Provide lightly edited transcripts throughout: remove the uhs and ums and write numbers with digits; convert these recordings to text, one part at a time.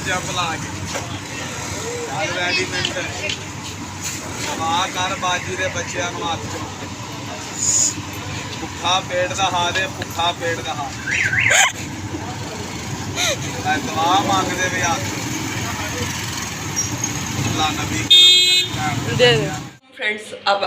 Jump ला के readymade दवा कर बाजी दे बच्चों को हाथ चो भुखा पेट का हाल है, भुखा पेट का हाल दवा मांगते भी हाथ फ्रेंड्स। अब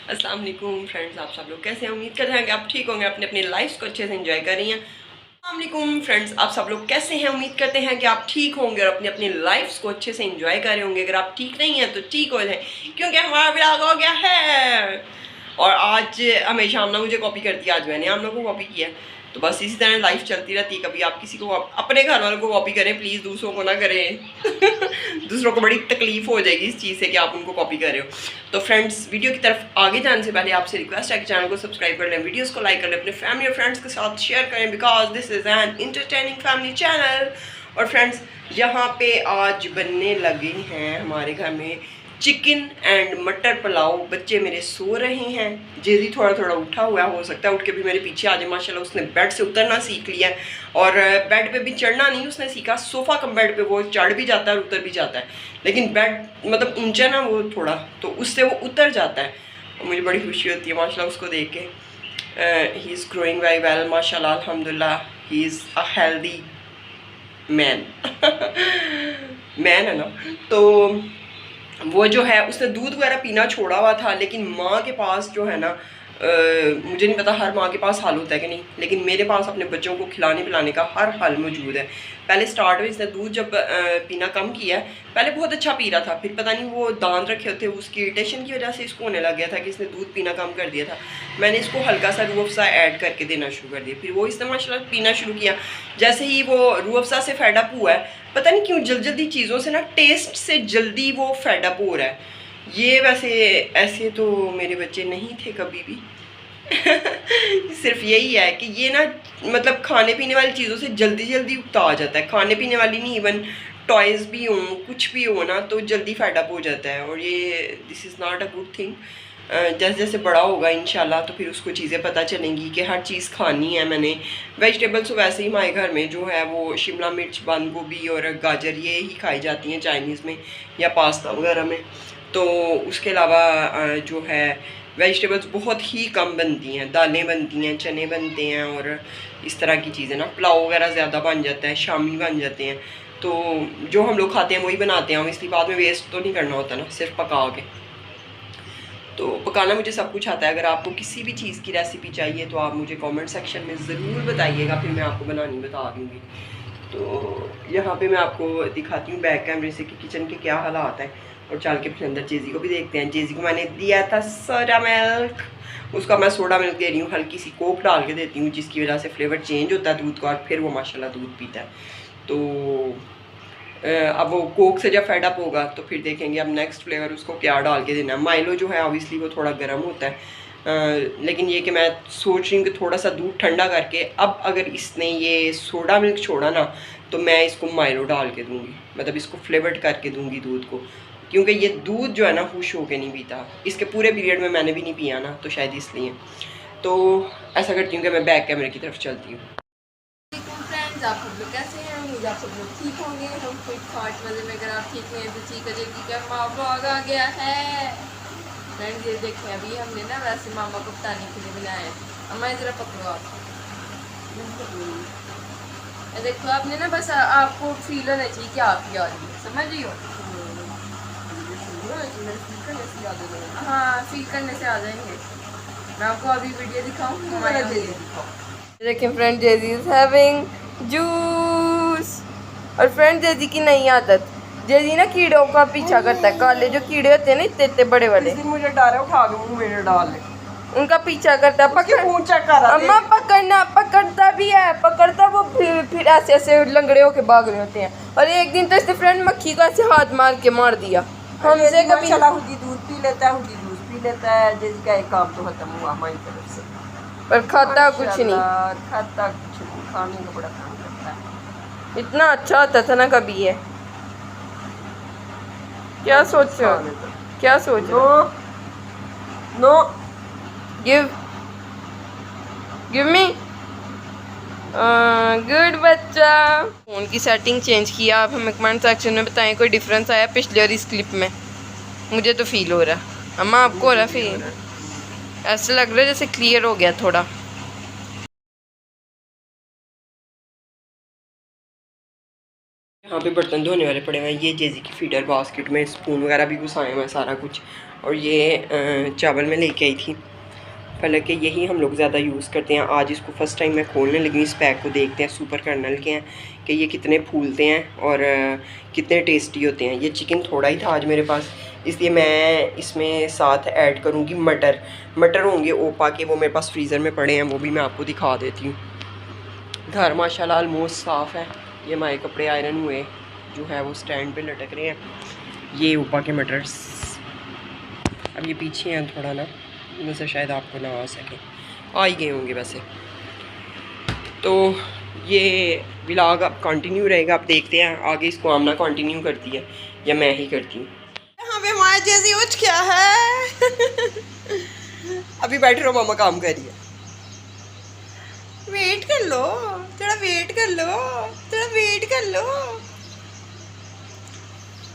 अस्सलाम वालेकुम फ्रेंड्स, आप सब लोग कैसे हैं? उम्मीद करते हैं कि आप ठीक होंगे, अपनी अपनी लाइफ को अच्छे से एंजॉय कर रही हैं। अस्सलाम वालेकुम फ्रेंड्स, आप सब लोग कैसे हैं? उम्मीद करते हैं कि आप ठीक होंगे और अपनी अपनी लाइफ को अच्छे से एंजॉय कर रहे होंगे। अगर आप ठीक नहीं हैं तो ठीक हो जाए, क्योंकि हमारा व्लॉग हो गया है। और आज हमेशा आमना मुझे कॉपी करती है, आज मैंने आमना को कॉपी किया। तो बस इसी तरह लाइफ चलती रहती है। कभी आप किसी को अपने घर वालों को कॉपी करें, प्लीज़ दूसरों को ना करें दूसरों को बड़ी तकलीफ हो जाएगी इस चीज़ से कि आप उनको कॉपी कर रहे हो। तो फ्रेंड्स, वीडियो की तरफ आगे जाने से पहले आपसे रिक्वेस्ट है कि चैनल को सब्सक्राइब कर लें, वीडियोस को लाइक कर लें, अपने फैमिली और फ्रेंड्स के साथ शेयर करें, because this is an entertaining family channel. और फ्रेंड्स, यहाँ पे आज बनने लगे हैं हमारे घर में चिकन एंड मटर पुलाव। बच्चे मेरे सो रहे हैं, जेजी थोड़ा थोड़ा उठा हुआ है, हो सकता है उठ के भी मेरे पीछे आ जाए। माशाल्लाह उसने बेड से उतरना सीख लिया है, और बेड पे भी चढ़ना नहीं उसने सीखा। सोफ़ा कम बेड पे वो चढ़ भी जाता है और उतर भी जाता है, लेकिन बेड मतलब ऊंचा ना वो थोड़ा, तो उससे वो उतर जाता है। और मुझे बड़ी खुशी होती है माशाल्लाह उसको देख के। He is growing very well माशाल्लाह, अल्हम्दुलिल्लाह। He is a healthy man man है ना। तो वो जो है उसने दूध वगैरह पीना छोड़ा हुआ था, लेकिन माँ के पास जो है ना, मुझे नहीं पता हर माँ के पास हाल होता है कि नहीं, लेकिन मेरे पास अपने बच्चों को खिलाने पिलाने का हर हाल मौजूद है। पहले स्टार्ट में इसने दूध जब पीना कम किया है, पहले बहुत अच्छा पी रहा था, फिर पता नहीं वो दांत रखे होते उसकी इरिटेशन की वजह से इसको होने लग गया था कि इसने दूध पीना कम कर दिया था। मैंने इसको हल्का सा रूह अफ़ज़ा ऐड करके देना शुरू कर दिया, फिर वो इसने माशाल्लाह पीना शुरू किया। जैसे ही वो रूह अफ़ज़ा से फेडअप हुआ है, पता नहीं क्यों जल्दी चीज़ों से ना, टेस्ट से जल्दी वो फेडअप हो रहा है। ये वैसे ऐसे तो मेरे बच्चे नहीं थे कभी भी सिर्फ यही है कि ये ना मतलब खाने पीने वाली चीज़ों से जल्दी उगता आ जाता है। खाने पीने वाली नहीं, इवन टॉयज़ भी हों, कुछ भी हो ना, तो जल्दी फेडअप हो जाता है। और ये this is not a good thing. जैसे जैसे बड़ा होगा इंशाल्लाह तो फिर उसको चीज़ें पता चलेंगी कि हर चीज़ खानी है मैंने। वेजिटेबल्स तो वैसे ही हमारे घर में जो है वो शिमला मिर्च, बंद गोभी और गाजर ये ही खाई जाती हैं चाइनीज़ में या पास्ता वगैरह में। तो उसके अलावा जो है वेजिटेबल्स बहुत ही कम बनती हैं, दालें बनती हैं, चने बनते हैं और इस तरह की चीज़ें ना, पुलाव वगैरह ज़्यादा बन जाता है, शामी बन जाते हैं। तो जो हम लोग खाते हैं वही बनाते हैं, इसलिए बाद में वेस्ट तो नहीं करना होता ना, सिर्फ पका के। तो पकाना मुझे सब कुछ आता है। अगर आपको किसी भी चीज़ की रेसिपी चाहिए तो आप मुझे कमेंट सेक्शन में ज़रूर बताइएगा, फिर मैं आपको बनानी बता दूँगी। तो यहाँ पे मैं आपको दिखाती हूँ बैक कैमरे से कि किचन के क्या हालात हैं, और चल के फिर अंदर जेजी को भी देखते हैं। जेजी को मैंने दिया था सोडा मिल्क, उसका मैं सोडा मिल्क दे रही हूँ, हल्की सी कोक डाल के देती हूँ, जिसकी वजह से फ्लेवर चेंज होता है दूध का, और फिर वो माशाल्लाह दूध पीता है। तो अब वो कोक से जब फेडअप होगा तो फिर देखेंगे अब नेक्स्ट फ्लेवर उसको क्या डाल के देना है। माइलो जो है ऑब्वियसली वो थोड़ा गर्म होता है, लेकिन ये कि मैं सोच रही हूँ कि थोड़ा सा दूध ठंडा करके, अब अगर इसने ये सोडा मिल्क छोड़ा ना तो मैं इसको माइलो डाल के दूँगी, मतलब इसको फ्लेवर्ड करके दूँगी दूध को, क्योंकि ये दूध जो है ना खुश होके नहीं पीता। इसके पूरे पीरियड में मैंने भी नहीं पिया ना, तो शायद इसलिए। तो ऐसा करती हूँ कि मैं बैक कैमरे की तरफ चलती हूँ। आप सब लोग कैसे हैं? उम्मीद आप सब लोग ठीक होंगे। हम फिट फाट मजे में, अगर आप ठीक हैं तो ठीक है कि क्या माँ ब्लॉग आ गया है। फ्रेंड्स ये देखें, अभी हमने ना वैसे मामा को बताने के लिए बनाया है। अम्मा ज़रा पकड़ो आप, देखो आपने ना बस आपको फील होना चाहिए कि आप ही आ रही है, समझ रही हो? हाँ, फील करने से आ जाएंगे। मैं आपको अभी वीडियो दिखाऊँ। देखिए friend, J G is having juice. और फ्रेंड जेजी की नई आदत, जेजी ना कीड़ों का पीछा करता है। काले जो कीड़े होते हैं ना इतने इतने बड़े वाले, मुझे डर है उठा के मुंह मेरे डाल ले, उनका पीछा करता है। अम्मा पकड़ना, पकड़ता भी है, पकड़ता वो फिर ऐसे ऐसे लंगड़े होके भाग रहे होते हैं। और एक दिन तो इससे फ्रेंड मक्खी का ऐसे हाथ मार के मार दिया हमसे। कभी हुडी दूध पी लेता है, हुडी जूस पी लेता है। जेजी का एक काम तो खत्म हुआ हमारी तरफ से, पर खाता कुछ नहीं, खाता कुछ नहीं, खाने का बड़ा काम करता है। इतना अच्छा होता था ना कभी ये। क्या सोच रहे हो? क्या सोच रहे हो? Know give me. गुड बच्चा। फ़ोन की सेटिंग चेंज किया, आप हमें कमेंट सेक्शन में बताएं कोई डिफरेंस आया पिछले और इस क्लिप में। मुझे तो फील हो रहा है, अम्मा आपको हो रहा है फील? ऐसा लग रहा है जैसे क्लियर हो गया थोड़ा। यहाँ पे बर्तन धोने वाले पड़े हुए हैं, ये जेजी की फीडर बास्केट में स्पून वगैरह भी घुसाए हुए हैं सारा कुछ। और ये चावल में लेके आई थी, हालांकि यही हम लोग ज़्यादा यूज़ करते हैं। आज इसको फ़र्स्ट टाइम मैं खोलने लगी, इस पैक को देखते हैं सुपर कर्नल के हैं कि ये कितने फूलते हैं और कितने टेस्टी होते हैं। ये चिकन थोड़ा ही था आज मेरे पास, इसलिए मैं इसमें साथ ऐड करूँगी मटर। मटर होंगे ओपा के, वो मेरे पास फ्रीज़र में पड़े हैं, वो भी मैं आपको दिखा देती हूँ। घर माशाल्लाह ऑलमोस्ट साफ़ है। ये हमारे कपड़े आयरन हुए जो है वो स्टैंड पे लटक रहे हैं। ये ऊपर के मटर्स अब ये पीछे हैं थोड़ा ना, वैसे शायद आपको ना आ सके, आ ही गए होंगे वैसे। तो ये व्लॉग अब कंटिन्यू रहेगा, अब देखते हैं आगे इसको आमना कंटिन्यू करती है या मैं ही करती हूँ। यहाँ पे हमारे जैसी उठ क्या है अभी बैठे रहो, मामा काम कर रही है। वेट कर लो थोड़ा, वेट कर लो थोड़ा, वेट कर लो,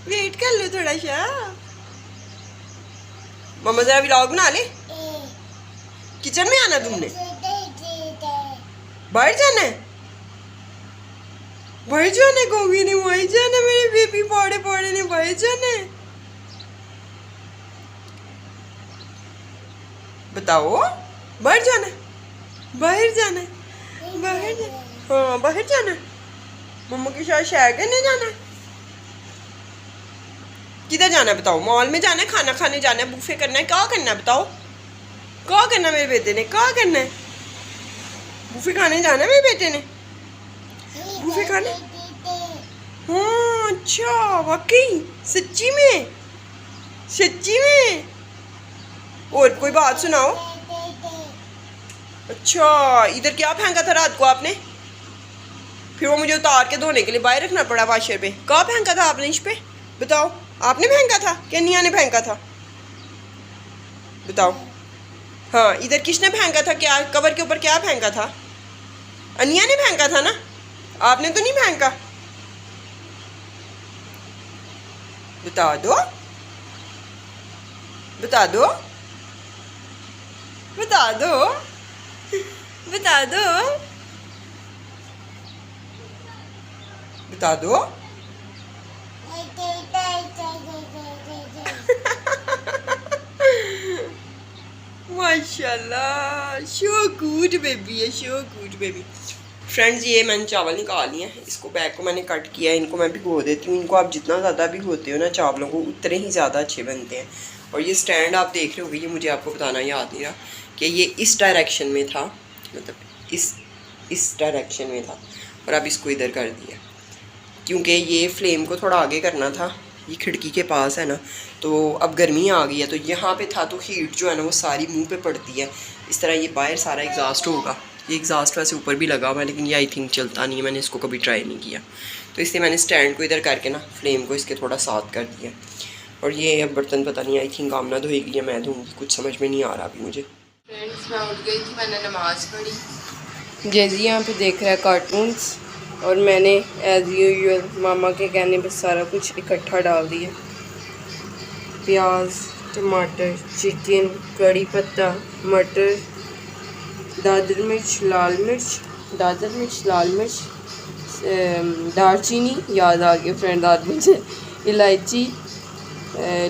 वेट कर लो थोड़ा सा। मम्मा जरा व्लॉग बना ले। किचन में आना तुमने, बाहर जाना है, बाहर जाना है, गोभी ने बाहर जाना, मेरे बेबी पौड़े पौड़े ने बाहर जाना है। बताओ बाहर जाना है, बाहर जाना है, बाहर जाना, हाँ बाहर जाना है। मम्मा के साथ शेयर करने जाना है। किधर जाना है बताओ? मॉल में जाना है, खाना खाने जाना है, बुफे करना है, क्या करना है बताओ? क्या करना है मेरे बेटे ने, क्या करना है? बुफे खाने जाना है मेरे बेटे ने, बुफे खाने। हाँ अच्छा, वाकई सच्ची में, सच्ची में। और कोई बात सुनाओ। अच्छा, इधर क्या फेंका था रात को आपने? फिर वो मुझे उतार के धोने के लिए बाहर रखना पड़ा वाशर पे। क्या फेंका था आपने इस पे बताओ? आपने फेंका था क्या निया ने फेंका था बताओ? हाँ, इधर किसने फेंका था? क्या कवर के ऊपर क्या फेंका था? अनिया ने फेंका था ना, आपने तो नहीं फेंका। बता दो, बता दो, बता दो, बता दो, बता दो। माशाल्लाह, शो गुड बेबी है, शो गुड बेबी। फ्रेंड्स, ये मैंने चावल निकाल लिए हैं, इसको बैग को मैंने कट किया है, इनको मैं भिगो देती हूँ। इनको आप जितना ज़्यादा भिगोते हो ना चावलों को, उतने ही ज़्यादा अच्छे बनते हैं। और ये स्टैंड आप देख रहे हो, ये मुझे आपको बताना याद नहीं रहा कि ये इस डायरेक्शन में था, मतलब इस डायरेक्शन में था, और अब इसको इधर कर दिया क्योंकि ये फ्लेम को थोड़ा आगे करना था। ये खिड़की के पास है ना, तो अब गर्मी आ गई है, तो यहाँ पे था तो हीट जो है ना वो सारी मुंह पे पड़ती है। इस तरह ये बाहर सारा एग्जॉस्ट होगा। ये एग्जॉस्ट वैसे ऊपर भी लगा हुआ है, लेकिन ये आई थिंक चलता नहीं है, मैंने इसको कभी ट्राई नहीं किया। तो इसलिए मैंने स्टैंड को इधर करके ना फ्लेम को इसके थोड़ा साथ कर दिया। और ये अब बर्तन पता नहीं, आई थिंक आमना धोएगी या मैं धोऊँगी, कुछ समझ में नहीं आ रहा अभी मुझे। फ्रेंड्स, मैं उठ गई थी, मैंने नमाज़ पढ़ी। जैजी यहाँ पे देख रहा है कार्टून्स, और मैंने एज़ यूजुअल मामा के कहने पे सारा कुछ इकट्ठा डाल दिया। प्याज, टमाटर, चिकन, कड़ी पत्ता, मटर, दादर मिर्च, लाल मिर्च, दालचीनी, याद आ गया फ्रेंड आदमी से, इलायची,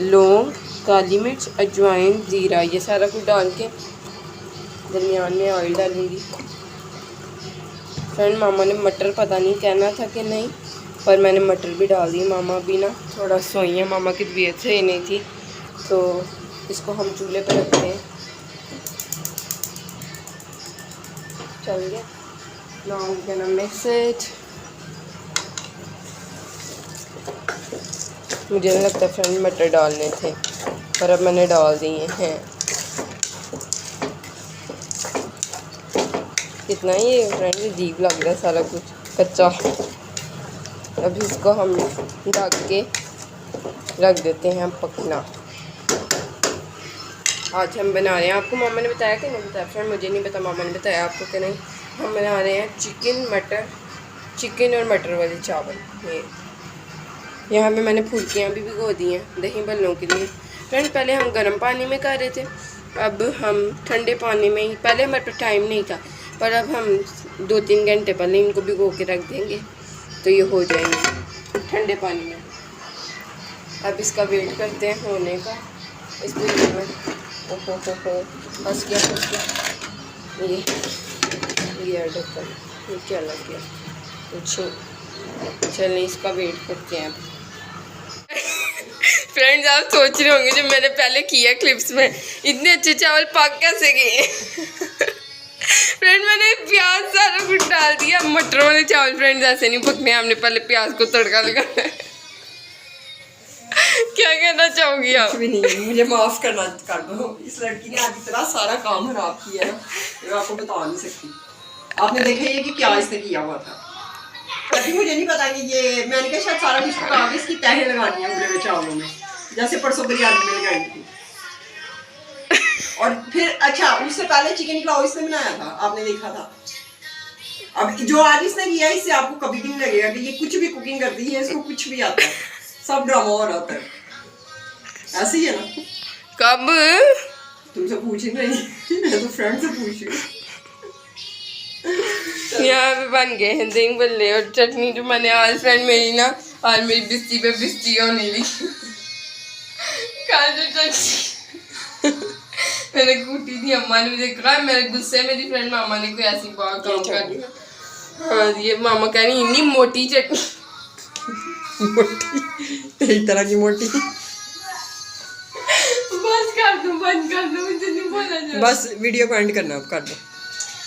लौंग, काली मिर्च, अजवाइन, ज़ीरा, ये सारा कुछ डाल के दरमियान में ऑयल डालूँगी। फ्रेंड, मामा ने मटर पता नहीं कहना था कि नहीं, पर मैंने मटर भी डाल दी। मामा भी ना थोड़ा सोई है, मामा की तबीयत सही नहीं थी, तो इसको हम चूल्हे पर रखते हैं। चल गया, now we can mix it. मुझे नहीं लगता फ्रेंड मटर डालने थे, पर अब मैंने डाल दिए हैं। कितना ये फ्रेंड अजीब लग रहा है सारा कुछ कच्चा। अब इसको हम ढक के रख देते हैं पकना। आज हम बना रहे हैं, आपको मामा ने बताया कि नहीं बताया? फ्रेंड मुझे नहीं पता, मामा ने बताया आपको कि नहीं। हम बना रहे हैं चिकन और मटर वाले चावल। ये यहाँ पे मैंने फुल्कियाँ भी भिगो दी हैं दही बल्लों के लिए। फ्रेंड पहले हम गर्म पानी में कर रहे थे, अब हम ठंडे पानी में ही, पहले हमारे पास टाइम नहीं था, पर अब हम 2-3 घंटे पहले इनको भिगो के रख देंगे तो ये हो जाएंगे ठंडे पानी में। अब इसका वेट करते हैं होने का। इस वीडियो में ओहो फंस गया ये ढक्कन, ये क्या लग गया कुछ। चलिए इसका वेट करते हैं। फ्रेंड्स आप सोच रहे होंगे जो मैंने पहले किया क्लिप्स में, इतने अच्छे चावल पक कैसे गए। फ्रेंड मैंने प्याज सारा कुछ डाल दिया। मटर वाले चावल फ्रेंड्स ऐसे नहीं पकने, हमने पहले प्याज को तड़का लगाना है। क्या कहना चाहोगी आप? भी नहीं, मुझे माफ करना कर दो। इस लड़की ने आज इतना सारा काम खराब किया है मैं आपको बता नहीं सकती। आपने देखा ये कि क्या इसने किया हुआ था। कभी मुझे नहीं पता कि ये, मैंने कहा शायद सारा कुछ पका के इसकी तहें लगानी है उबले हुए चावलों में, जैसे परसों बिरयानी में लगाई थी। और फिर अच्छा उससे पहले चिकन पुलाव इसने बनाया था, आपने देखा था। अब जो आज इसने किया इससे आपको कभी भी नहीं लगेगा कि ये कुछ भी कुकिंग करती है, इसको कुछ भी आता है, सब ड्रामा हो रहा है। ऐसे ही है ना? कब? तुमसे पूछ ही नहीं, मैं तो फ्रेंड से पूछ रही। यहाँ पे बन गए हैं दही बल्ले और चटनी जो मैंने आज फ्रेंड मेरी ना आज मेरी बिस्ती पे बिस्ती होने ली। काजू चटनी मैंने कूटी थी, अम्मा ने मुझे कहा, मेरे गुस्से में थी फ्रेंड, मामा ने कोई ऐसी बात काम कर दिया। हाँ ये मामा कह रही इतनी मोटी चटनी। मोटी एक तरह की मोटी। बस बंद कर दो मुझे नहीं बोला जाए। बस वीडियो को एंड करना, अब कर दो।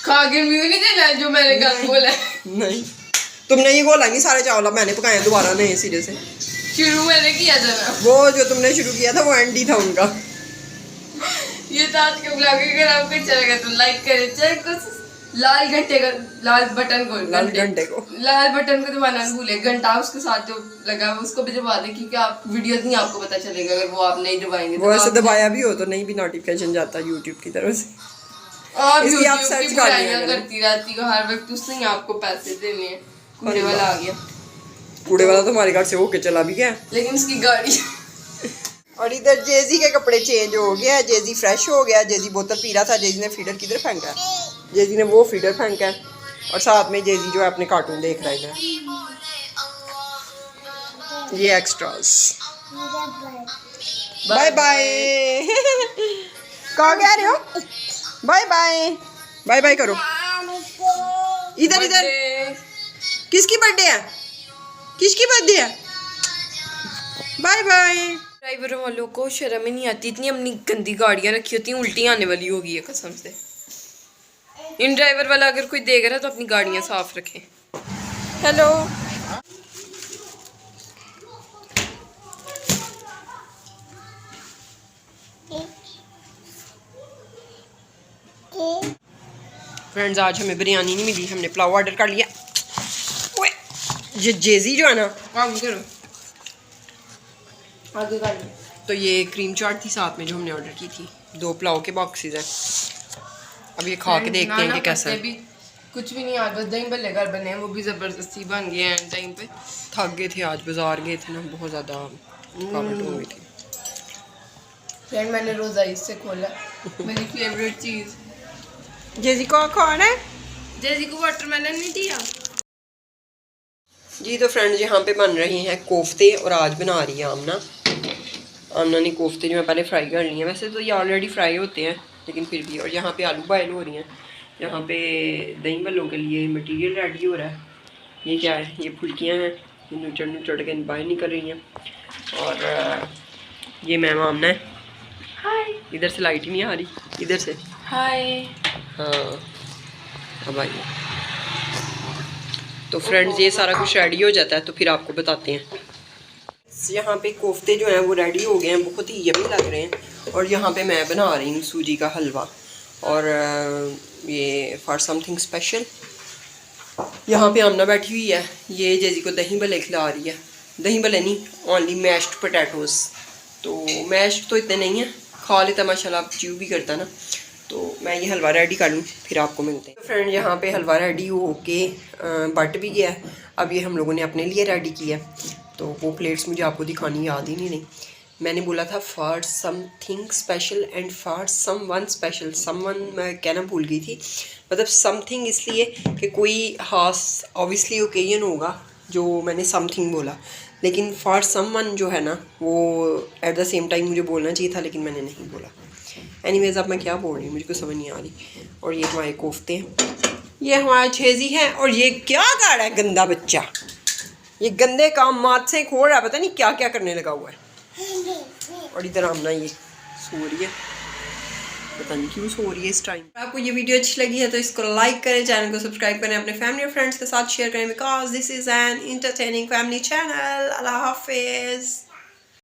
खा के रिव्यू नहीं देना जो मैंने कल बोला। नहीं तुमने ये बोला नहीं, सारे चावल मैंने पकाए दोबारा नहीं सिरे से। शुरू मैंने किया था ना, वो जो तुमने शुरू किया था वो एंड ही था उनका। ये तो आज के ब्लॉग अगर आपको अच्छा लगा तो लाइक करें, चाहे कुछ लाल बटन को दबाना नहीं भूले, घंटा उसके साथ जो लगा है उसको भी दबा दें, क्योंकि आप वीडियो नहीं आपको पता चलेगा अगर वो आप नहीं दबाएंगे। वो ऐसे दबाया भी हो तो नहीं भी नोटिफिकेशन जाता यूट्यूब की तरफ से। आप इसलिए आप यूट्यूब सर्च की कर लिया बुराइयां करती रहती हो हर वक्त, उससे ही आपको पैसे देने हैं। कूड़े वाला आ गया, कूड़े वाला तो हमारे घर से होके चला भी गया, लेकिन उसकी गाड़ी। और इधर जेजी के कपड़े चेंज हो गया, जेजी फ्रेश हो गया। जेजी बोतल पी रहा था, जेजी ने फीडर किधर फेंका है, जेजी ने वो फीडर फेंका है, और साथ में जेजी जो है अपने कार्टून देख रहा है। ये एक्स्ट्रास। Bye bye. कहाँ कह रहे हो? बाय बाय, बाय बाय करो। इधर इधर किसकी बर्थडे है? किसकी बर्थडे है? Bye bye. ड्राइवर वालों को शर्म ही नहीं आती, इतनी अपनी गंदी गाड़ियां रखी होती हैं, उल्टी आने वाली होगी है कसम से। इन ड्राइवर वाला अगर कोई देख रहा है तो अपनी गाड़ियां साफ रखें। हेलो फ्रेंड्स आज हमें बिरयानी नहीं मिली, हमने पुलाव ऑर्डर कर लिया। ये जेजी जो है ना, काम करो आगे कर लो। तो ये क्रीम चाट थी साथ में जो हमने ऑर्डर की थी, 2 पुलाव के बॉक्सेस हैं। अब ये खा के देखते हैं कि कैसा है। भी कुछ भी नहीं, आज बस दही भल्ले घर बने हैं, वो भी ज़बरदस्ती बन गए हैं टाइम पे। थक गए थे, आज बाजार गए थे ना, बहुत ज़्यादा थकावट हो गई थी। फ्रेंड मैंने रोज़ा इससे खोला, मेरी फेवरेट चीज़। जेजी को खाना है, जेजी को वाटरमेलन नहीं दिया जी। तो फ्रेंड्स यहाँ पे बन रहे हैं कोफ्ते, और आज बना रही है आमना ने कोफ्ते जो है पहले फ्राई कर लिए हैं। वैसे तो ये ऑलरेडी फ्राई होते हैं लेकिन फिर भी। और यहाँ पे आलू बॉयल हो रही हैं, यहाँ पे दही भल्लों के लिए मटेरियल रेडी हो रहा है। ये क्या है? ये फुल्कियाँ हैं, ये नुचड़ के बाहर निकल रही हैं। और ये मैम आमना है, हाय। इधर से लाइट ही नहीं आ रही, इधर से हाय। हाँ अब आइए। तो फ्रेंड्स ये सारा कुछ रेडी हो जाता है तो फिर आपको बताते हैं। यहाँ पे कोफ्ते जो हैं वो रेडी हो गए हैं, बहुत ही यमी लग रहे हैं। और यहाँ पे मैं बना रही हूँ सूजी का हलवा, और ये फॉर समथिंग स्पेशल। यहाँ पे आमना बैठी हुई है, ये जेजी को दही भल्ले खिला रही है। दही भल्ले नहीं, ओनली मैश्ड पोटैटोज़। तो मैश्ड तो इतने नहीं है, खा लेता माशाल्लाह, च्यू भी करता ना, तो मैं ये हलवा रेडी कर लूँ फिर आपको मिलते हैं। तो फ्रेंड यहाँ पे हलवा रेडी हो के बट भी गया है। अब ये हम लोगों ने अपने लिए रेडी किया है, तो वो प्लेट्स मुझे आपको दिखानी याद ही नहीं। मैंने बोला था for something special and for someone special. Someone मैं कहना भूल गई थी, मतलब समथिंग इसलिए कि कोई खास ऑब्वियसली ओकेजन होगा जो मैंने समथिंग बोला, लेकिन फॉर समवन जो है ना वो एट द सेम टाइम मुझे बोलना चाहिए था, लेकिन मैंने नहीं बोला। एनीवेज अब मैं क्या बोल रही हूँ मुझे को समझ नहीं आ रही। और ये हमारे कोफ्ते हैं, ये हमारा छेजी है, और ये क्या कर रहा है गंदा बच्चा, ये गंदे काम माथ से खोल रहा है, पता नहीं क्या क्या करने लगा हुआ है। और इधर आमना ये सो रही है, पता नहीं क्यों सो रही है इस टाइम। आपको ये वीडियो अच्छी लगी है तो इसको लाइक करें, चैनल को सब्सक्राइब करें, अपने फैमिली और फ्रेंड्स के साथ शेयर करें, because this is an entertaining family channel. अल्लाह हाफिज़।